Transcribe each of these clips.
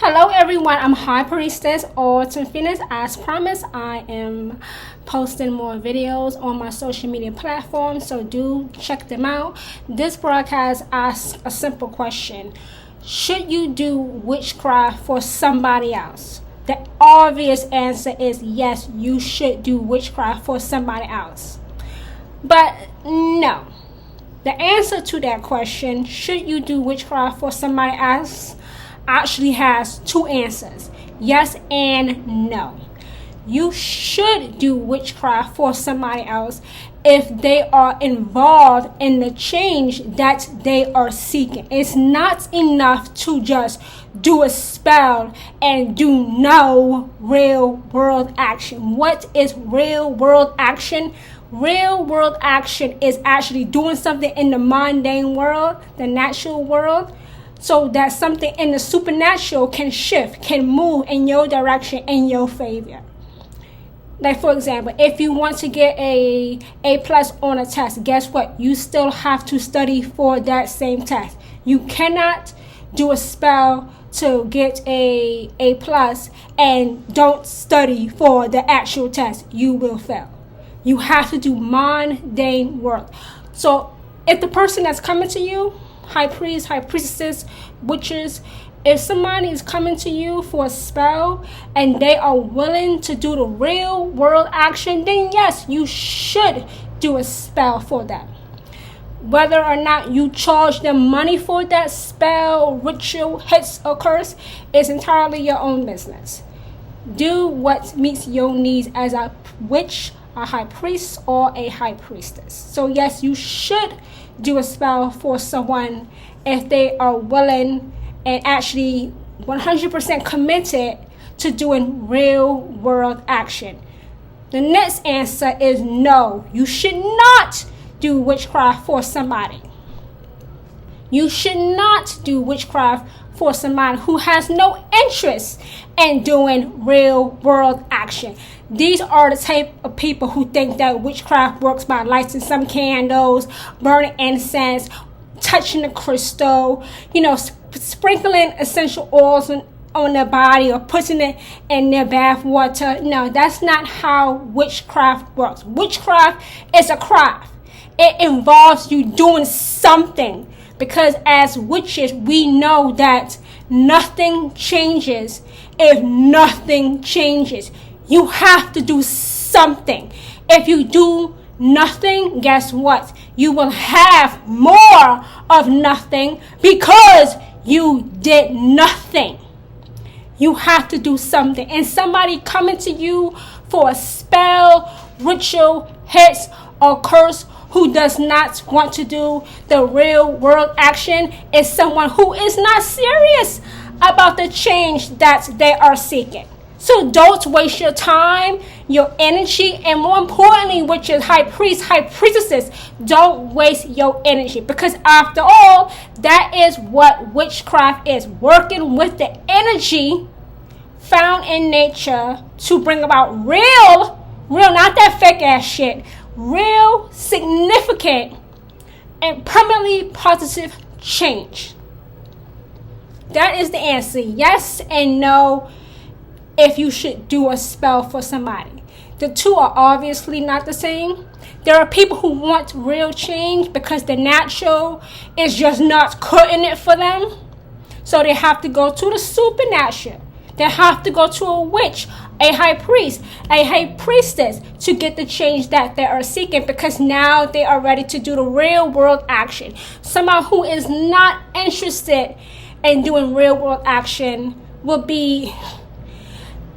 Hello everyone, I'm High Priestess Autumn Phoenix. As promised, I am posting more videos on my social media platforms, so do check them out. This broadcast asks a simple question: should you do witchcraft for somebody else? The obvious answer is yes, you should do witchcraft for somebody else. But no. The answer to that question, should you do witchcraft for somebody else, actually has two answers: yes and no. You should do witchcraft for somebody else if they are involved in the change that they are seeking. It's not enough to just do a spell and do no real world action. What is real world action? Real world action is actually doing something in the mundane world, the natural world, so that something in the supernatural can shift, can move in your direction, in your favor. Like, for example, if you want to get a plus on a test, guess what? You still have to study for that same test. You cannot do a spell to get a plus and don't study for the actual test. You will fail. You have to do mundane work. So if the person that's coming to you, high priest, high priestess, witches, if somebody is coming to you for a spell and they are willing to do the real world action, then yes, you should do a spell for them. Whether or not you charge them money for that spell, ritual, hex, or curse is entirely your own business. Do what meets your needs as a witch, a high priest, or a high priestess. So yes, you should do a spell for someone if they are willing and actually 100% committed to doing real world action. The next answer is no. You should not do witchcraft for somebody. You should not do witchcraft for somebody who has no interest in doing real world action. These are the type of people who think that witchcraft works by lighting some candles, burning incense, touching a crystal, sprinkling essential oils on their body or putting it in their bath water. No, that's not how witchcraft works. Witchcraft is a craft. It involves you doing something, because as witches, we know that nothing changes if nothing changes. You have to do something. If you do nothing, guess what? You will have more of nothing because you did nothing. You have to do something. And somebody coming to you for a spell, ritual, hex, or curse who does not want to do the real world action is someone who is not serious about the change that they are seeking. So don't waste your time, your energy, and more importantly, with your high priest, high priestesses, don't waste your energy. Because after all, that is what witchcraft is. Working with the energy found in nature to bring about real, not that fake ass shit, real, significant, and permanently positive change. That is the answer. Yes and no. If you should do a spell for somebody. The two are obviously not the same. There are people who want real change because the natural is just not cutting it for them. So they have to go to the supernatural. They have to go to a witch, a high priest, a high priestess to get the change that they are seeking, because now they are ready to do the real world action. Someone who is not interested in doing real world action will be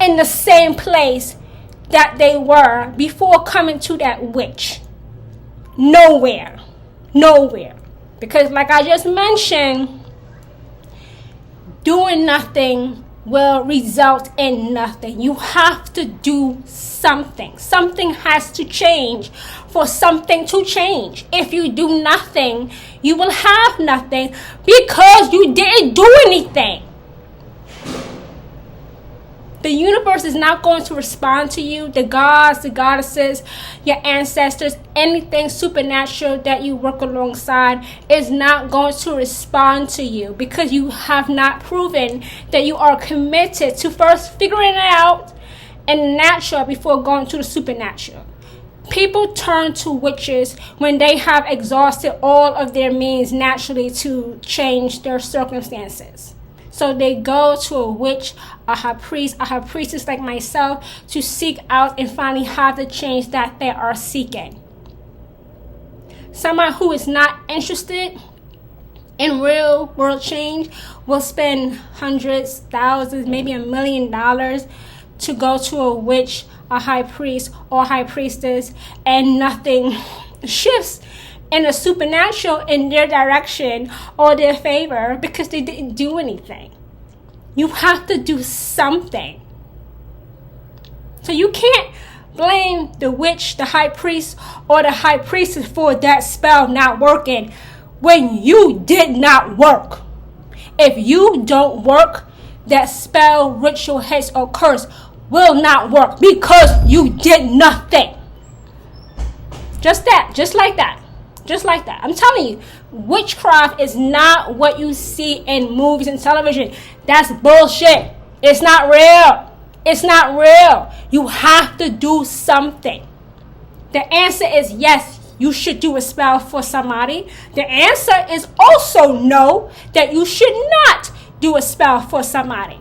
in the same place that they were before coming to that witch. Nowhere. Because like I just mentioned, doing nothing will result in nothing. You have to do something. Something has to change for something to change. If you do nothing, you will have nothing because you didn't do anything. The universe is not going to respond to you. The gods, the goddesses, your ancestors, anything supernatural that you work alongside is not going to respond to you because you have not proven that you are committed to first figuring it out in the natural before going to the supernatural. People turn to witches when they have exhausted all of their means naturally to change their circumstances. So they go to a witch, a high priestess like myself, to seek out and finally have the change that they are seeking. Someone who is not interested in real world change will spend hundreds, thousands, maybe $1 million to go to a witch, a high priest, or high priestess, and nothing shifts in the supernatural in their direction or their favor because they didn't do anything. You have to do something. So you can't blame the witch, the high priest, or the high priestess for that spell not working when you did not work. If you don't work, that spell, ritual, hex, or curse will not work because you did nothing. Just that, just like that. Just like that. I'm telling you, witchcraft is not what you see in movies and television. That's bullshit. It's not real. It's not real. You have to do something. The answer is yes, you should do a spell for somebody. The answer is also no, that you should not do a spell for somebody.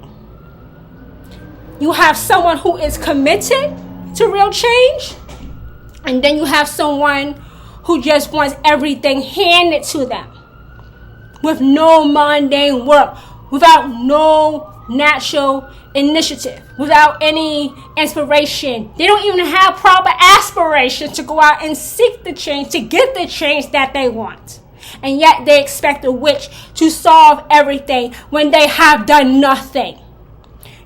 You have someone who is committed to real change, and then you have someone who just wants everything handed to them with no mundane work, without no natural initiative, without any inspiration. They don't even have proper aspiration to go out and seek the change, to get the change that they want. And yet they expect a witch to solve everything when they have done nothing.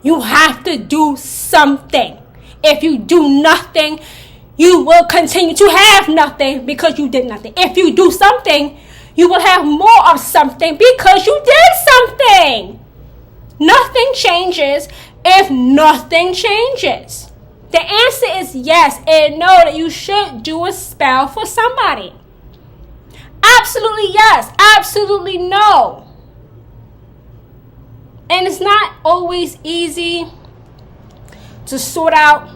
You have to do something. If you do nothing, you will continue to have nothing because you did nothing. If you do something, you will have more of something because you did something. Nothing changes if nothing changes. The answer is yes and no, that you should do a spell for somebody. Absolutely yes. Absolutely no. And it's not always easy to sort out,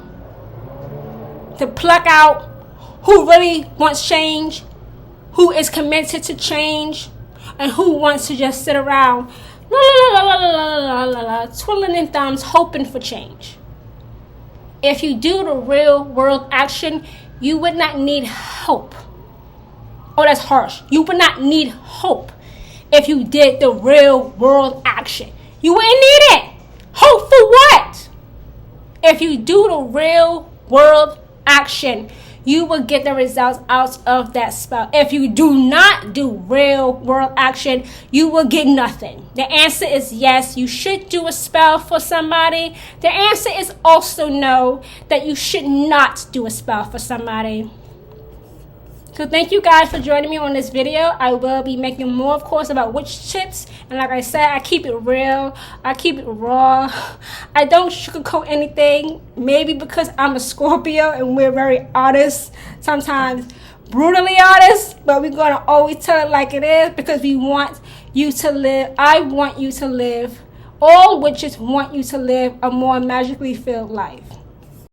to pluck out who really wants change, who is committed to change, and who wants to just sit around twiddling their thumbs hoping for change. If you do the real world action, you would not need hope. Oh, that's harsh. You would not need hope if you did the real world action. You wouldn't need it. Hope for what? If you do the real world action, you will get the results out of that spell. If you do not do real world action, you will get nothing. The answer is yes, you should do a spell for somebody. The answer is also no, that you should not do a spell for somebody. So thank you guys for joining me on this video. I will be making more, of course, about witch tips. And like I said, I keep it real. I keep it raw. I don't sugarcoat anything. Maybe because I'm a Scorpio and we're very honest. Sometimes brutally honest. But we're going to always tell it like it is because we want you to live. I want you to live. All witches want you to live a more magically filled life.